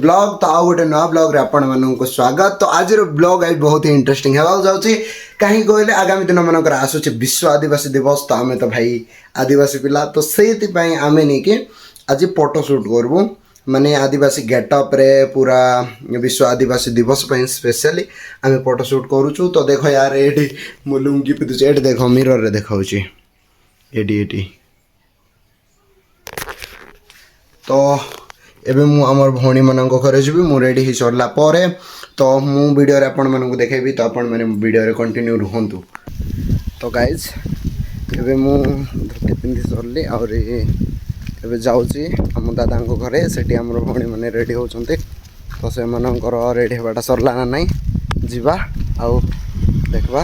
Blog तो आउ गोटे नुआ ब्लॉग आपण मानक स्वागत। तो आज ब्लॉग आज बहुत ही इंटरेस्टिंग होगा जाऊँगी कहीं कहले आगामी दिन मानक आसूचे विश्व आदिवासी दिवस। तो आम तो भाई आदिवासी पिला तो से आम नहीं कि आज फोटो शूट करूँ माने आदिवासी गेटअप रे पूरा विश्व आदिवासी दिवस पर स्पेशली आम फोटो शूट करुचु। तो देखो यार ये मुलुंगी पिधुचे ये देख मिरर रे देखा ये तो एबे मु आमर भौणी मानक घरे जी मु रेडी हो सरला परे तो मु वीडियो रे आपण मानक देखेबी। तो आपण माने वीडियो रे कंटिन्यू रहंतु। तो गाइज एबे मु धोती पिंधि सरली और एबे जाउची हम दादा को घरे सेठी हमर भौणी माने रेडी होचंते। तो से मानकर रेडी होबाटा सरला ना नहीं जीवा आउ देखबा।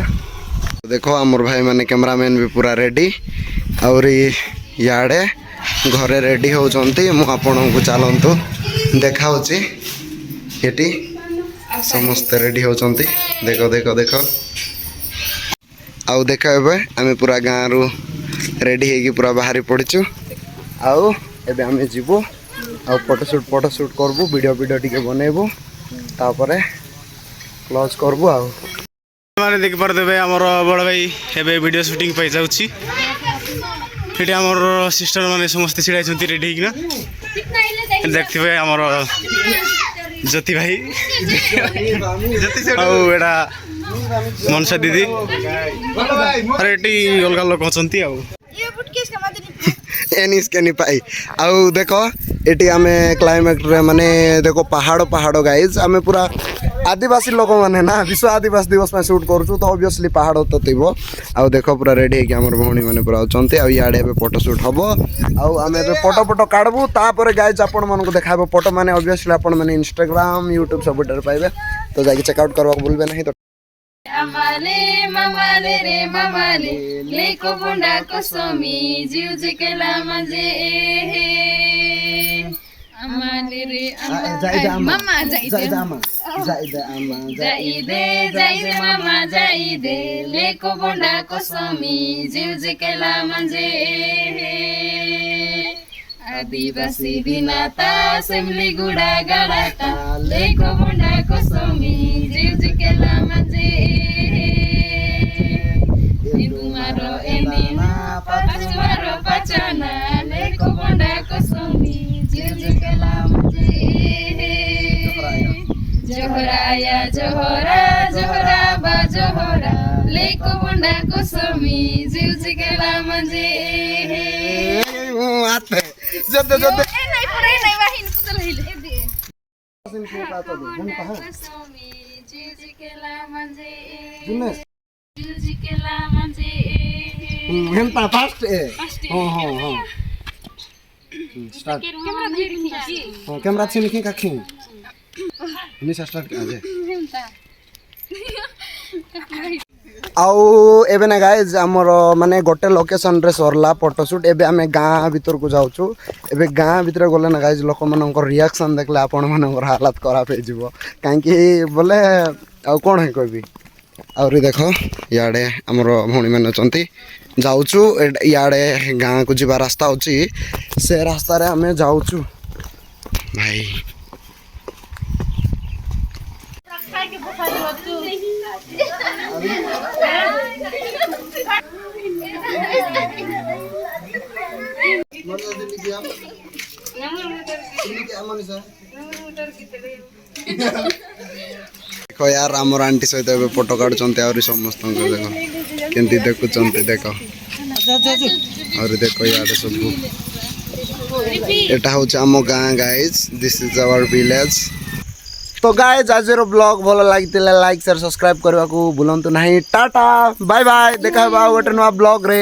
देखो हमर भाई माने कैमरामैन भी पूरा रेडी और याडे घरे रेडी होचंती। मु आपन को चलंतु देखाउची एटी समस्त रेडी होचंती। देखो देखो देखो आउ देखा एबे आमे पूरा गाँ रु रेडी हेगी पूरा बाहरी पड़ीचु आउ एबे आमे जीवो आउ फोटो शूट करबो वीडियो टिके बनेबो तापरे क्लोज करबो। आउ माने देख पर देबे हमर बड़ भाई एबे वीडियो शूटिंग पे जाउची। एटी हमर सिस्टर माने समस्त छिड़ाई छंती रेडी हिना देखथिबे हमर ज्योति भाई ज्योति से आउ एडा मनसा दीदी अरे एटी अलगा लोक छंती आउ ये बुटकेस का मादनी एनिस के नहीं पाई आउ देखो एटी आमे क्लाइमेट रे माने देखो पहाड़ गाइज आमे पूरा आदिवासी लोक माने ना विश्व आदिवासी दिवस में शूट करूँ। तो ऑब्वियसली पहाड़ तो थी आउ देखो पूरा रेडी है हमर भौणी माने पूरा अछंती आउ याडे एबे फोटो शूट हबो आउ आमे एबे फोटो काढबू तापर गाइज आपण मानको देखाबो फोटो माने ऑब्वियसली आपण माने इंस्टाग्राम यूट्यूब सब ऊपर पाइबे। तो जाके चेकआउट करवा भूलबे नहीं। तो अमाले ममाले रे ममाले लेको बुंडा को सोमी जीव जिकेला मजे अमाले रे मम्मा जाई दे मम्मा जाई दे लेको बुंडा को सोमी जीव जिकेला मजे आदिवासी दिनाता सेमली गुडा गाडाता लेको बुंडा को सोमी जीव जिकेला मजे तुम्हारो एनिना पाचमारो पाचना लेको बुंडा को सोमी जीव जिकेला मजे जोहराया जोहरा जोहरा बा जोहरा लेको बुंडा को सोमी जीव जिकेला मजे आते जते जते नहीं पड़े नहीं वाहिन पुतल हिले दे सोमी जीव जिकेला मजे जीव जिकेला मजे हेंता फास्ट ए हो स्टार्ट कैमरा धरि खींची हो कैमरा छिन के काखी निसा स्टार्ट आजे आउ एबे ना गाइज हमर माने गोटे लोकेशन रे सरला फोटोशूट एबे आमे गाँ भीतर को जाउछु। एबे गाँ भीतर गले ना गाइज लोक मानकर रिएक्शन देखले आपण मानकर हालत खराब हे जिवो काहे कि बोले आ कोन है कहबी। और देखो याडे हमर भौणी माने चंती जाउछु याडे गाँ को जीवा रास्ता होची से रास्ता रे आमे जाउछु भाई। देखो यार आमर आंटी सहित एबे फोटो काढुचंते और समस्त देखो केंती देखुचंते देखो और देखो यार सब एटा होछ आम गाँ guys this is our village. तो गाइज आज ब्लॉग भल लगी लाइक शेयर सब्सक्राइब करने को भूलु नहीं। टाटा बाय बाय देखा गोटे नुआ ब्लॉग रे।